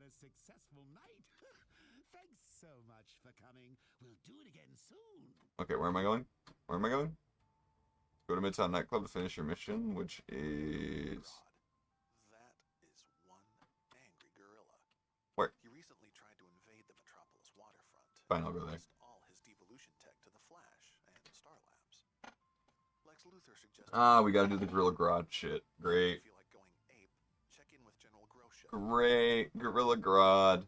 a successful night. Thanks so much for coming. We'll do it again soon. Okay, where am I going? Where am I going? Go to Midtown Nightclub to finish your mission, which is... Grodd. That is one angry gorilla. Where? He recently tried to invade the Metropolis waterfront. Fine, I'll go there. Lost all his devolution tech to the Flash and Star Labs. Lex Luthor suggested... Ah, we gotta do the Gorilla Grodd shit. Great. If you feel like going ape, check in with General Grosha. Great. Gorilla Grodd.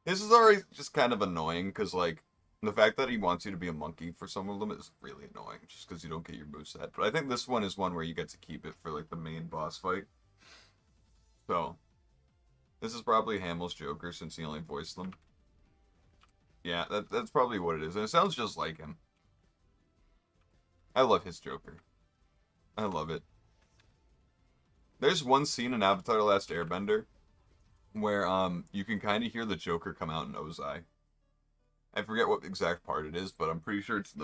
This is already just kind of annoying, because, like, the fact that he wants you to be a monkey for some of them is really annoying, just because you don't get your moveset. But I think this one is one where you get to keep it for, like, the main boss fight. So, this is probably Hamill's Joker, since he only voiced them. Yeah, that's probably what it is, and it sounds just like him. I love his Joker. I love it. There's one scene in Avatar: The Last Airbender where you can kind of hear the Joker come out in Ozai. I forget what exact part it is, but I'm pretty sure it's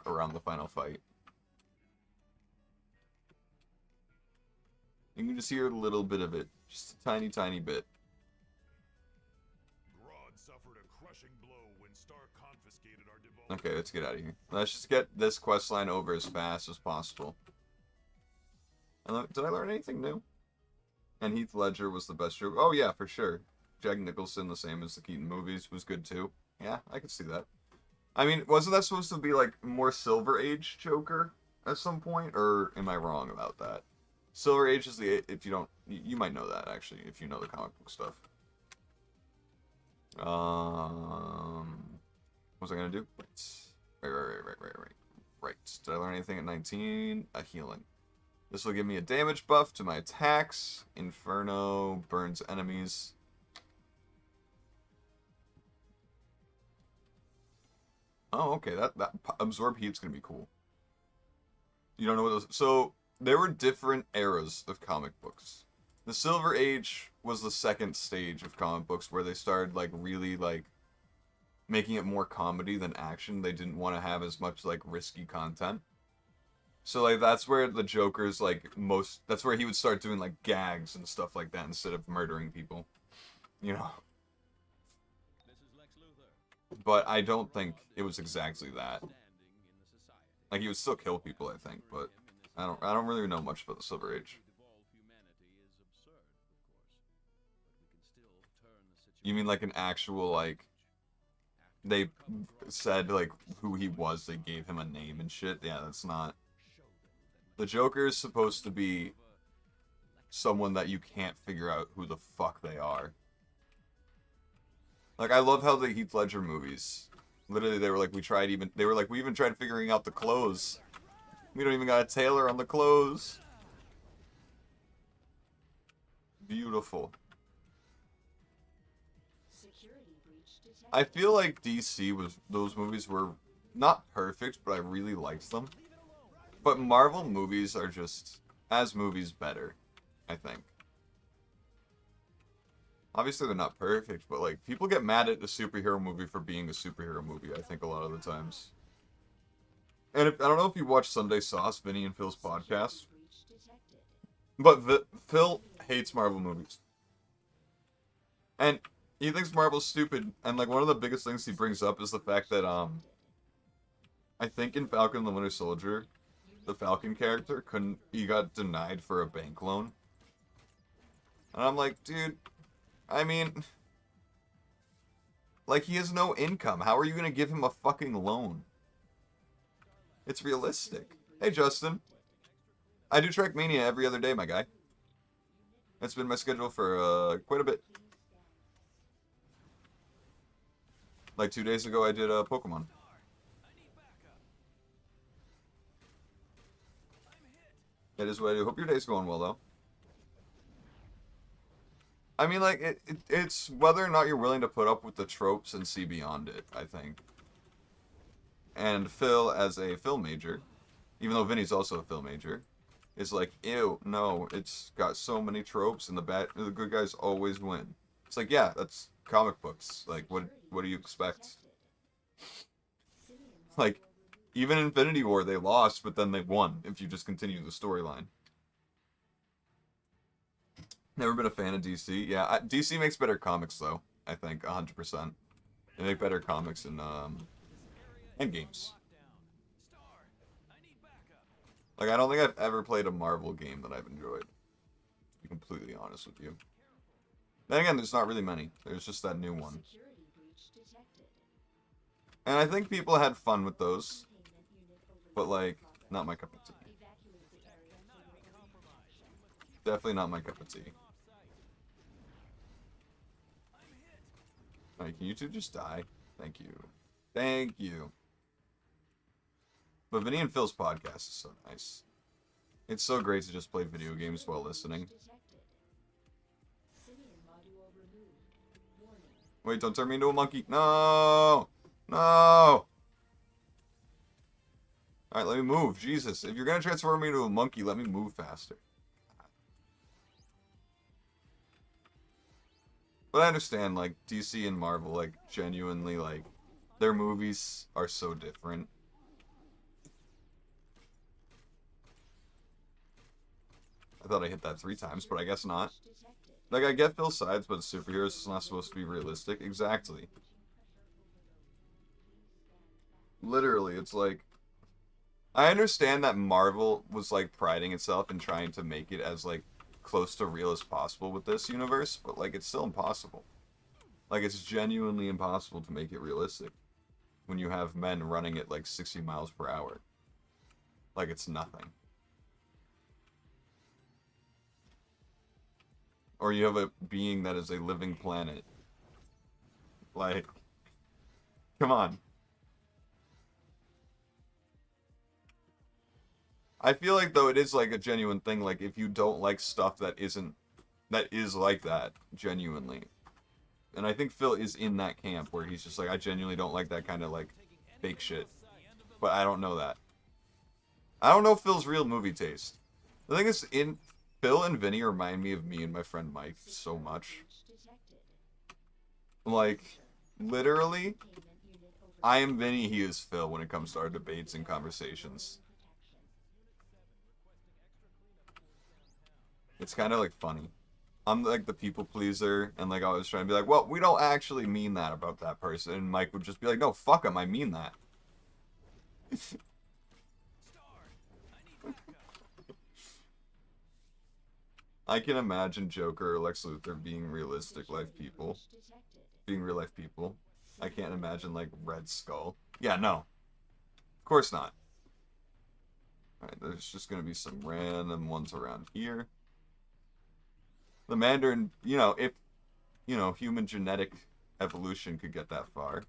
around the final fight. You can just hear a little bit of it, just a tiny, tiny bit. Grodd suffered a crushing blow when Stark confiscated our devolved... Okay, let's get out of here. Let's just get this quest line over as fast as possible. Did I learn anything new? And Heath Ledger was the best Joker. Oh yeah, for sure. Jack Nicholson, the same as the Keaton movies, was good too. Yeah, I could see that. I mean, wasn't that supposed to be like more Silver Age Joker at some point? Or am I wrong about that? Silver Age is the... If you don't... You might know that, actually, if you know the comic book stuff. What was I gonna do? Right. Did I learn anything at 19? A healing. This will give me a damage buff to my attacks. Inferno burns enemies. Oh, okay. That absorb heat's gonna be cool. You don't know what those... So, there were different eras of comic books. The Silver Age was the second stage of comic books where they started, like, really, like, making it more comedy than action. They didn't want to have as much, like, risky content. So, like, that's where the Joker's, like, that's where he would start doing, like, gags and stuff like that instead of murdering people. You know? But I don't think it was exactly that. Like, he would still kill people, I think, but I don't really know much about the Silver Age. You mean, like, an actual, like... They said, like, who he was, they gave him a name and shit? Yeah, that's not... The Joker is supposed to be someone that you can't figure out who the fuck they are. Like, I love how the Heath Ledger movies, literally, they were like, we even tried figuring out the clothes. We don't even got a tailor on the clothes. Beautiful. I feel like those movies were not perfect, but I really liked them. But Marvel movies are just, as movies, better, I think. Obviously they're not perfect, but like, people get mad at a superhero movie for being a superhero movie, I think, a lot of the times. And I don't know if you watch Sunday Sauce, Vinny and Phil's podcast, but Phil hates Marvel movies. And he thinks Marvel's stupid, and like, one of the biggest things he brings up is the fact that, I think in Falcon and the Winter Soldier, the Falcon character he got denied for a bank loan. And I'm like, dude, I mean, like, he has no income. How are you gonna give him a fucking loan? It's realistic. Hey, Justin. I do Trackmania every other day, my guy. That's been my schedule for, quite a bit. Like, 2 days ago, I did, Pokemon. It is what I do. Hope your day's going well, though. I mean, like, it's whether or not you're willing to put up with the tropes and see beyond it, I think. And Phil, as a film major, even though Vinny's also a film major, is like, ew, no, it's got so many tropes and the good guys always win. It's like, yeah, that's comic books. Like, what do you expect? Like, even Infinity War, they lost, but then they won, if you just continue the storyline. Never been a fan of DC. Yeah, DC makes better comics though. I think 100%. They make better comics and games. Like I don't think I've ever played a Marvel game that I've enjoyed. To be completely honest with you. Then again, there's not really many. There's just that new one. And I think people had fun with those. But like, not my cup of tea. Definitely not my cup of tea. Alright, can you two just die? Thank you. Thank you. But Vinny and Phil's podcast is so nice. It's so great to just play video games while listening. Wait, don't turn me into a monkey. No! No! Alright, let me move. Jesus. If you're gonna transform me into a monkey, let me move faster. But I understand, like, DC and Marvel, like, genuinely, like, their movies are so different. I thought I hit that 3 times, but I guess not. Like, I get Phil's sides, but superheroes is not supposed to be realistic. Exactly. Literally, it's like... I understand that Marvel was, like, priding itself in trying to make it as, like, close to real as possible with this universe, but, like, it's still impossible. Like, it's genuinely impossible to make it realistic when you have men running at, like, 60 miles per hour. Like, it's nothing. Or you have a being that is a living planet. Like, come on. I feel like, though, it is, like, a genuine thing. Like, if you don't like stuff that is like that, genuinely. And I think Phil is in that camp where he's just like, I genuinely don't like that kind of, like, fake shit. But I don't know that. I don't know Phil's real movie taste. The thing is, Phil and Vinny remind me of me and my friend Mike so much. Like, literally, I am Vinny, he is Phil when it comes to our debates and conversations. It's kind of, like, funny. I'm, like, the people pleaser, and, like, I was trying to be like, well, we don't actually mean that about that person. And Mike would just be like, no, fuck him, I mean that. I can imagine Joker or Lex Luthor being realistic life people. Being real life people. I can't imagine, like, Red Skull. Yeah, no. Of course not. Alright, there's just gonna be some random ones around here. The Mandarin, you know, if, you know, human genetic evolution could get that far.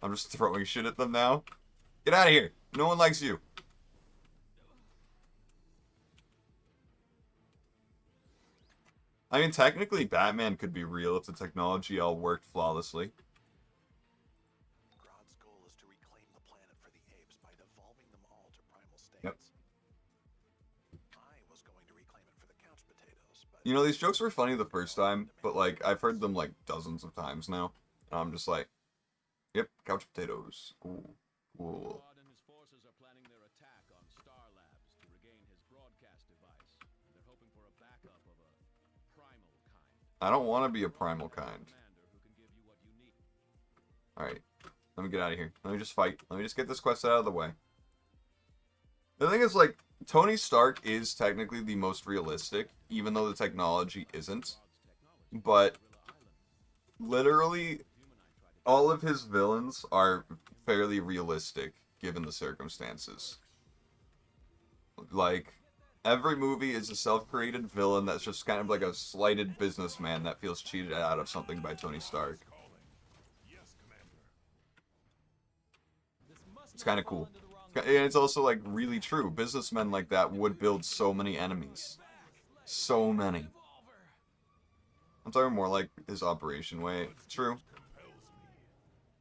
I'm just throwing shit at them now. Get out of here. No one likes you. I mean, technically, Batman could be real if the technology all worked flawlessly. Grodd's goal is to reclaim the planet for the apes by devolving them all to primal states. Yep. I was going to reclaim it for the couch potatoes, but... You know, these jokes were funny the first time, but, like, I've heard them, like, dozens of times now. And I'm just like, yep, couch potatoes. Cool. Cool. Grodd and his forces are planning their attack on Star Labs to regain his broadcast device. They're hoping for a backup of a primal kind. I don't want to be a primal kind. Commander who can give you what you need. Alright. Let me get out of here. Let me just fight. Let me just get this quest out of the way. The thing is, like, Tony Stark is technically the most realistic, even though the technology isn't. But, literally, all of his villains are fairly realistic, given the circumstances. Like, every movie is a self-created villain that's just kind of like a slighted businessman that feels cheated out of something by Tony Stark. Yes, Commander. It's kind of cool. And it's also, like, really true. Businessmen like that would build so many enemies. So many. I'm talking more like his operation way. True.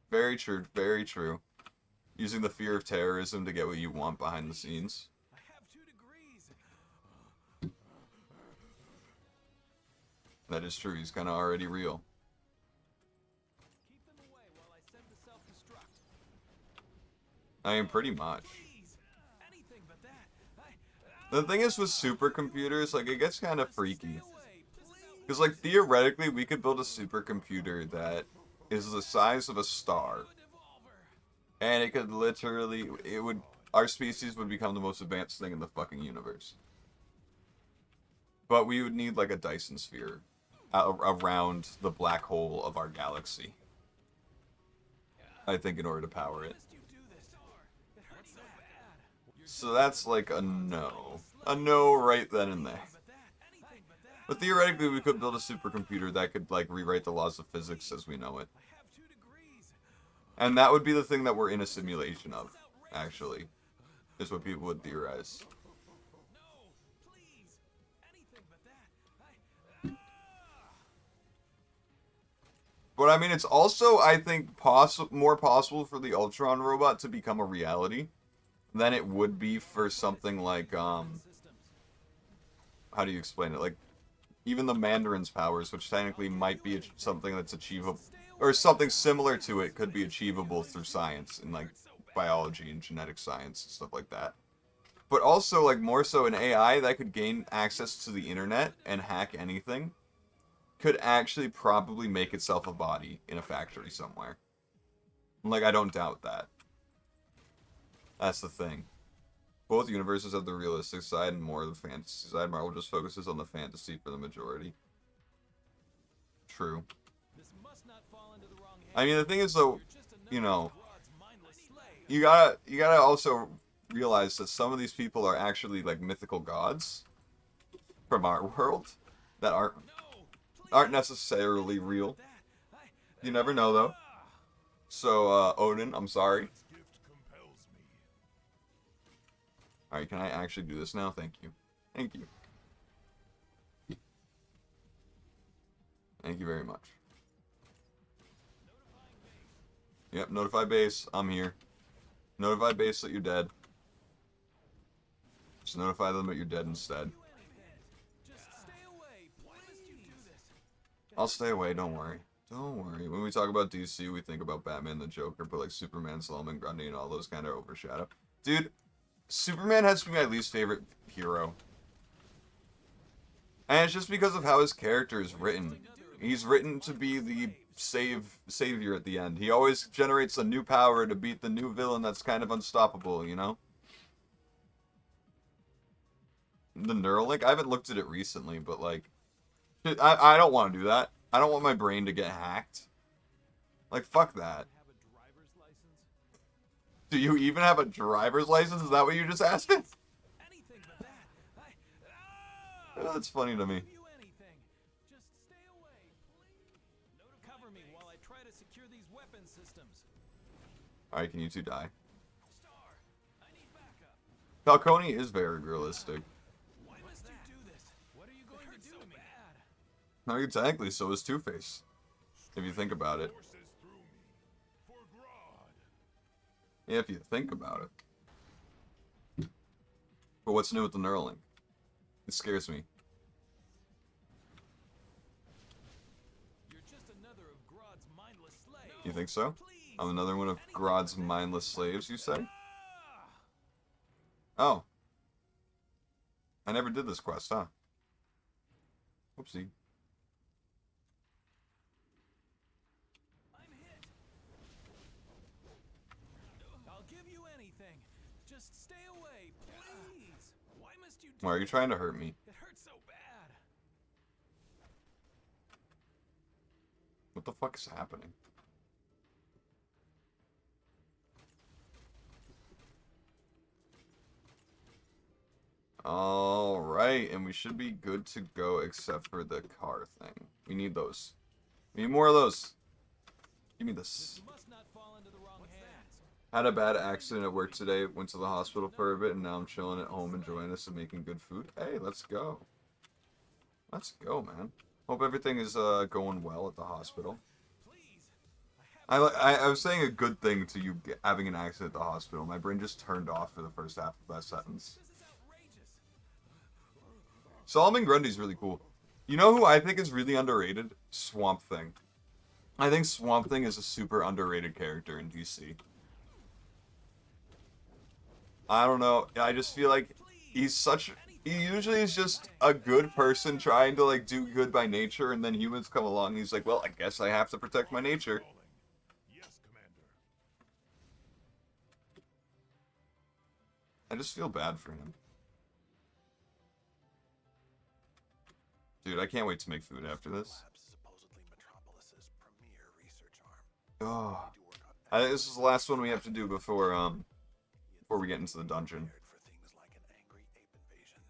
Very true. Very true. Using the fear of terrorism to get what you want behind the scenes. I have 2 degrees. That is true. He's kind of already real. Keep them away while I send the self-destruct. I mean, pretty much. Please. Anything but that. The thing is with supercomputers, like, it gets kind of freaky. Because, like, theoretically, we could build a supercomputer that is the size of a star. And it could literally, our species would become the most advanced thing in the fucking universe. But we would need, like, a Dyson sphere around the black hole of our galaxy. I think in order to power it. So that's like a no. A no right then and there. But theoretically, we could build a supercomputer that could, like, rewrite the laws of physics as we know it. And that would be the thing that we're in a simulation of, actually. Is what people would theorize. But I mean, it's also, I think, more possible for the Ultron robot to become a reality than it would be for something like, how do you explain it? Like, even the Mandarin's powers, which technically might be something that's achievable, or something similar to it could be achievable through science, and, like, biology and genetic science and stuff like that. But also, like, more so an AI that could gain access to the internet and hack anything could actually probably make itself a body in a factory somewhere. Like, I don't doubt that. That's the thing. Both universes have the realistic side and more of the fantasy side. Marvel just focuses on the fantasy for the majority. True. I mean, the thing is, though, you know, you gotta also realize that some of these people are actually, like, mythical gods from our world that aren't necessarily real. You never know, though. So, Odin, I'm sorry. Alright, can I actually do this now? Thank you. Thank you. Thank you very much. Yep, notify base. I'm here. Notify base that you're dead. Just notify them that you're dead instead. I'll stay away, don't worry. Don't worry. When we talk about DC, we think about Batman, the Joker, but like Superman, Solomon Grundy, and all those kind of overshadow. Dude, Superman has to be my least favorite hero. And it's just because of how his character is written. He's written to be the savior at the end. He always generates a new power to beat the new villain that's kind of unstoppable, you know? The Neuralink? I haven't looked at it recently, but like... I don't want to do that. I don't want my brain to get hacked. Like, fuck that. Do you even have a driver's license? Is that what you just asked it? Oh, that's funny to me. Alright, can you two die? Falcone is very realistic. No, exactly, so is Two-Face. If you think about it. Yeah, if you think about it. But what's new with the Neuralink? It scares me. You think so? I'm another one of Grodd's mindless slaves, you say? Oh. I never did this quest, huh? Whoopsie. Why are you trying to hurt me? It hurts so bad. What the fuck is happening? Alright, and we should be good to go except for the car thing. We need those. We need more of those. Give me this. Had a bad accident at work today, went to the hospital for a bit, and now I'm chilling at home enjoying this and making good food. Hey, let's go. Let's go, man. Hope everything is going well at the hospital. I was saying a good thing to you having an accident at the hospital. My brain just turned off for the first half of that sentence. Solomon Grundy's really cool. You know who I think is really underrated? Swamp Thing. I think Swamp Thing is a super underrated character in DC. I don't know. I just feel like he's such He usually is just a good person trying to, like, do good by nature, and then humans come along and he's like, well, I guess I have to protect my nature. Yes, Commander. I just feel bad for him. Dude, I can't wait to make food after this. Labs is supposedly Metropolis's premier research arm. Oh. They do work on This is the last one we have to do before we get into the dungeon. prepared for things like an angry ape invasion.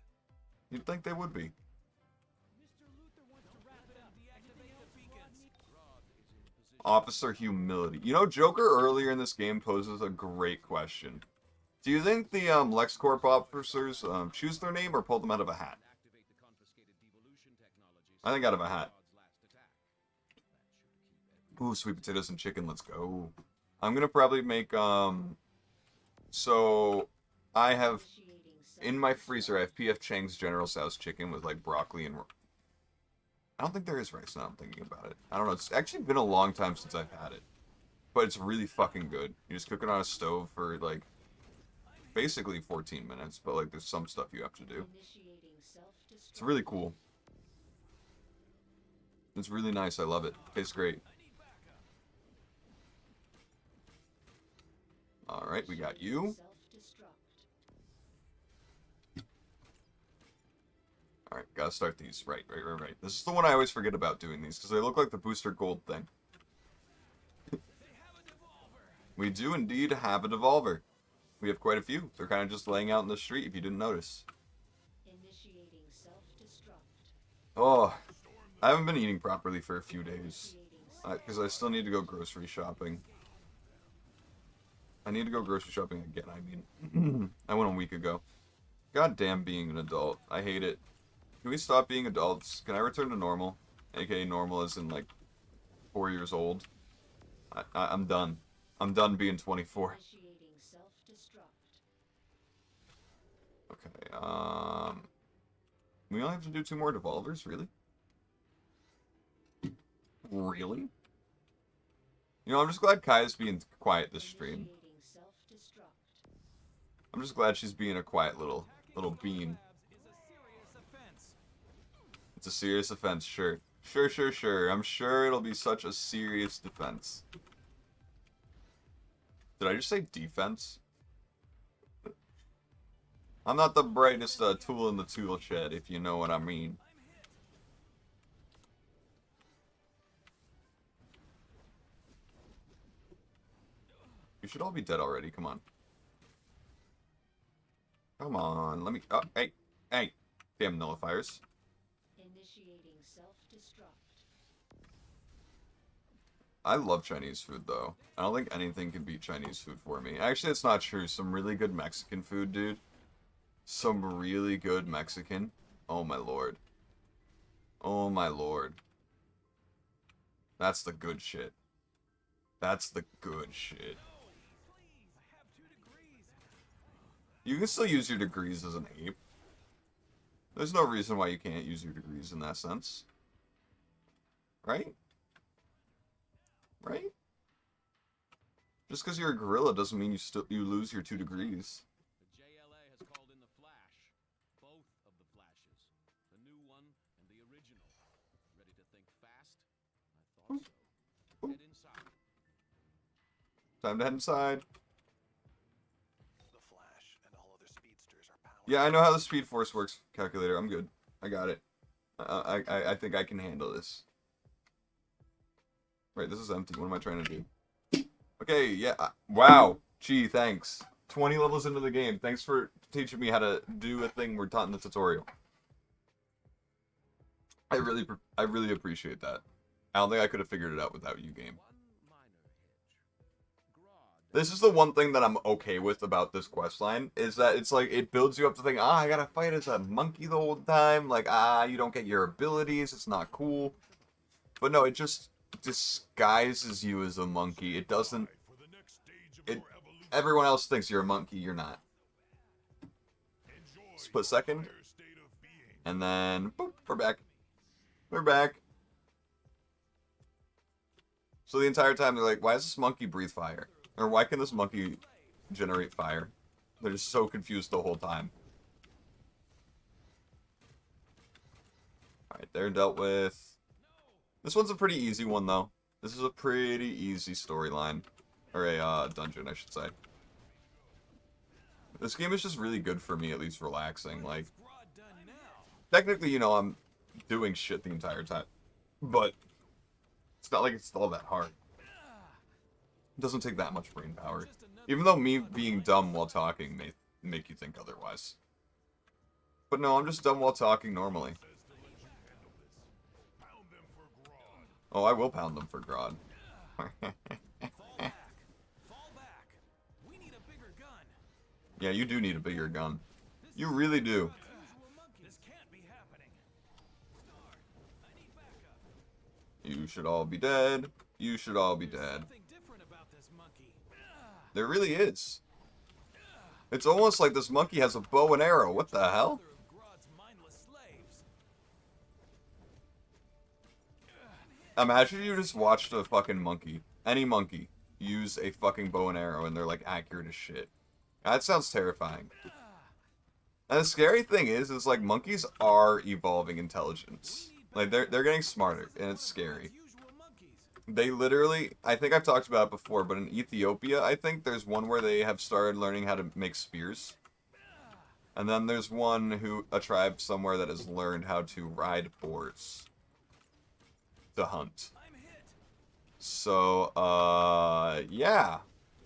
You'd think they would be. Officer humility. You know, Joker earlier in this game poses a great question. Do you think the LexCorp officers choose their name or pull them out of a hat? I think out of a hat. Ooh, sweet potatoes and chicken, let's go. I'm gonna probably make, so, I have, in my freezer, I have P.F. Chang's General Tso's chicken with, like, broccoli and, I don't think there is rice now I'm thinking about it. I don't know, it's actually been a long time since I've had it. But it's really fucking good. You just cook it on a stove for, like, basically 14 minutes, but, like, there's some stuff you have to do. It's really cool. It's really nice, I love it. Tastes great. Alright, we got you. Alright, gotta start these. Right. This is the one I always forget about doing these, because they look like the booster gold thing. We do indeed have a devolver. We have quite a few. They're kind of just laying out in the street, if you didn't notice. Oh, I haven't been eating properly for a few days, because I still need to go grocery shopping. I need to go grocery shopping again, I mean. I went a week ago. God damn being an adult. I hate it. Can we stop being adults? Can I return to normal? AKA normal as in, like, 4 years old. I'm done. I'm done being 24. Okay, we only have to do 2 more devolvers? Really? Really? You know, I'm just glad Kaya's being quiet this stream. I'm just glad she's being a quiet little bean. It's a serious offense, sure. Sure. I'm sure it'll be such a serious defense. Did I just say defense? I'm not the brightest tool in the tool shed, if you know what I mean. You should all be dead already, come on. Come on, let me... Oh, hey! Damn nullifiers. Initiating self-destruct. I love Chinese food, though. I don't think anything can beat Chinese food for me. Actually, it's not true. Some really good Mexican food, dude. Some really good Mexican. Oh, my lord. Oh, my lord. That's the good shit. That's the good shit. You can still use your degrees as an ape. There's no reason why you can't use your degrees in that sense. Right? Right? Just because you're a gorilla doesn't mean you lose your 2 degrees. The JLA has called in the Flash. Both of the Flashes. The new one and the original. Ready to think fast? I thought so. Head inside. Time to head inside. The Flash and all other speedsters are powered. Yeah, I know how the Speed Force works, calculator. I'm good. I got it. I think I can handle this. Right, this is empty. What am I trying to do? Okay, yeah. Wow. Gee, thanks. 20 levels into the game. Thanks for teaching me how to do a thing we're taught in the tutorial. I really appreciate that. I don't think I could have figured it out without you, game. One minor hitch. Grodd. This is the one thing that I'm okay with about this questline, is that it's like, it builds you up to think, I gotta fight as a monkey the whole time, like, you don't get your abilities, it's not cool. But no, it just disguises you as a monkey. It doesn't, For the next stage of your evolution, everyone else thinks you're a monkey, you're not. enjoy Split second, your state of being. and then, boop, we're back. We're back. So the entire time, they're like, why does this monkey breathe fire? Or why can this monkey generate fire? They're just so confused the whole time. Alright, they're dealt with. This one's a pretty easy one, though. This is a pretty easy storyline. Or a dungeon, I should say. This game is just really good for me, at least relaxing. Like, technically, you know, I'm doing shit the entire time. But it's not like it's all that hard. It doesn't take that much brain power. Even though me being dumb while talking may make you think otherwise. But no, I'm just dumb while talking normally. Oh, I will pound them for Grodd. Yeah, you do need a bigger gun. You really do. You should all be dead. You should all be dead. There really is. It's almost like this monkey has a bow and arrow. What the hell? Imagine you just watched a fucking monkey, any monkey, use a fucking bow and arrow and they're like accurate as shit. That sounds terrifying. And the scary thing is like monkeys are evolving intelligence. Like they're getting smarter and it's scary. They literally, I think I've talked about it before, but in Ethiopia, I think there's one where they have started learning how to make spears. And then there's a tribe somewhere that has learned how to ride boars to hunt. So, yeah.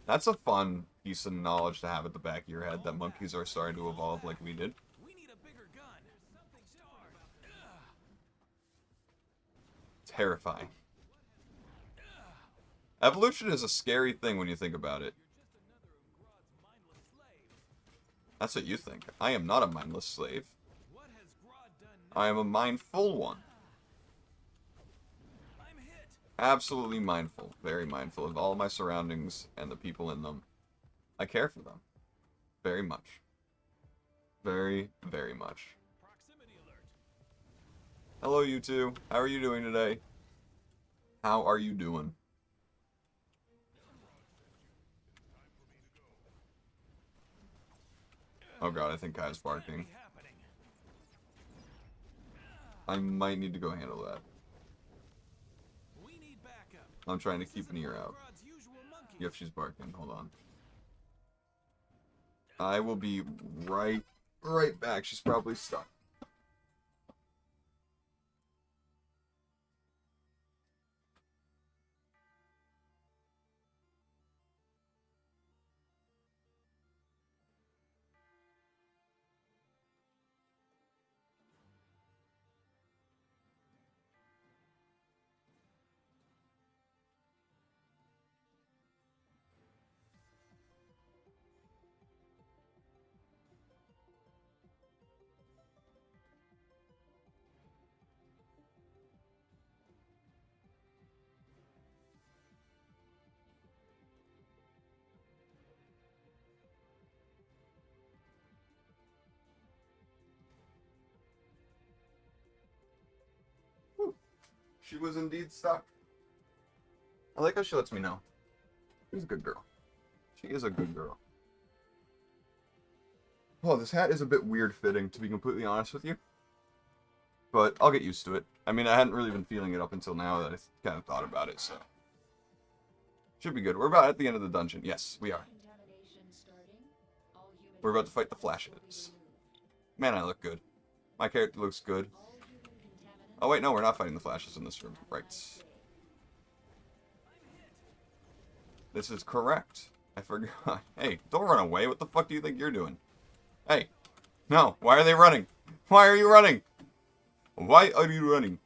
That's a fun piece of knowledge to have at the back of your head, that monkeys are starting to evolve like we did. Terrifying. Evolution is a scary thing when you think about it. That's what you think. I am not a mindless slave. I am a mindful one. Absolutely mindful. Very mindful of all my surroundings and the people in them. I care for them. Very much. Very, very much. Hello, you two. How are you doing today? How are you doing? Oh god, I think Kai's barking. I might need to go handle that. I'm trying to keep an ear out. Yep, she's barking. Hold on. I will be right back. She's probably stuck. She was indeed stuck. I like how she lets me know. She's a good girl. She is a good girl. Oh, this hat is a bit weird fitting, to be completely honest with you. But I'll get used to it. I mean, I hadn't really been feeling it up until now that I kind of thought about it, so. Should be good. We're about at the end of the dungeon. Yes, we are. We're about to fight the Flashes. Man, I look good. My character looks good. Oh wait, no, we're not fighting the Flashes in this room. Right. This is correct. I forgot. Hey, don't run away. What the fuck do you think you're doing? Hey. No, why are they running? Why are you running? Why are you running?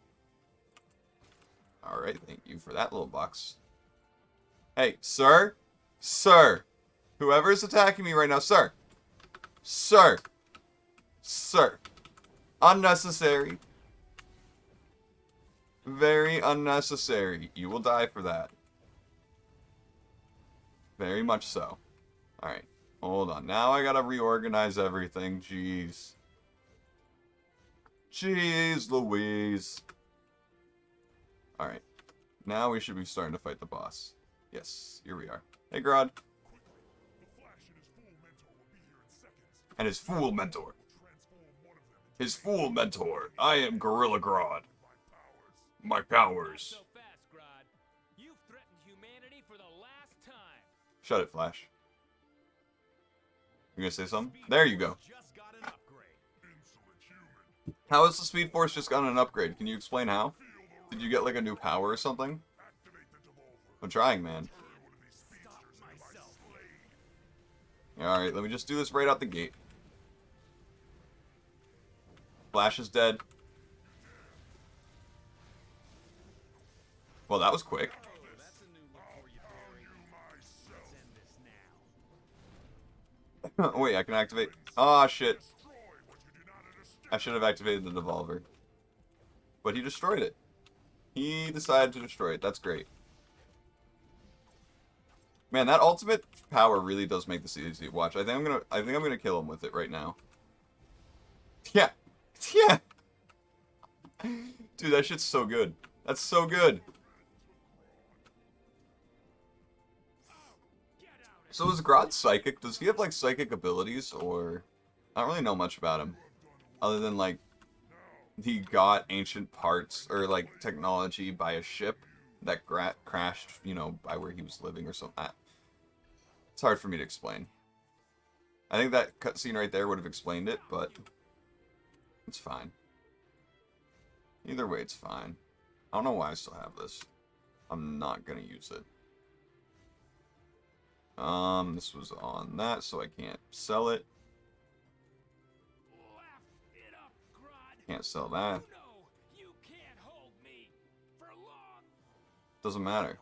Alright, thank you for that little box. Hey, sir? Sir. Whoever's attacking me right now, sir. Sir. Sir. Unnecessary. Very unnecessary. You will die for that. Very much so. Alright. Hold on. Now I gotta reorganize everything. Jeez. Jeez Louise. Alright. Now we should be starting to fight the boss. Yes. Here we are. Hey, Grodd. And his fool mentor. His fool mentor. I am Gorilla Grodd. My powers. So fast, Grodd. You've threatened humanity for the last time. Shut it, Flash. You gonna say something? There you go. Just got an upgrade. How has the Speed Force just gotten an upgrade? Can you explain how? Did you get like a new power or something? I'm trying, man. Alright, let me just do this right out the gate. Flash is dead. Well, that was quick. That's a new look for you, Barry. Let's end this now. Wait, I can activate. Ah, shit. I should have activated the devolver. But he destroyed it. He decided to destroy it. That's great. Man, that ultimate power really does make this easy to watch. I think I'm gonna kill him with it right now. Yeah. Yeah. Dude, that shit's so good. That's so good. So is Grodd psychic? Does he have like psychic abilities, or I don't really know much about him, other than like he got ancient parts or like technology by a ship that crashed, you know, by where he was living or something. It's hard for me to explain. I think that cutscene right there would have explained it, but it's fine. Either way, it's fine. I don't know why I still have this. I'm not gonna use it. This was on that, so I can't sell it. Laugh it up, Grodd. Can't sell that. You know you can't hold me for long. Doesn't matter.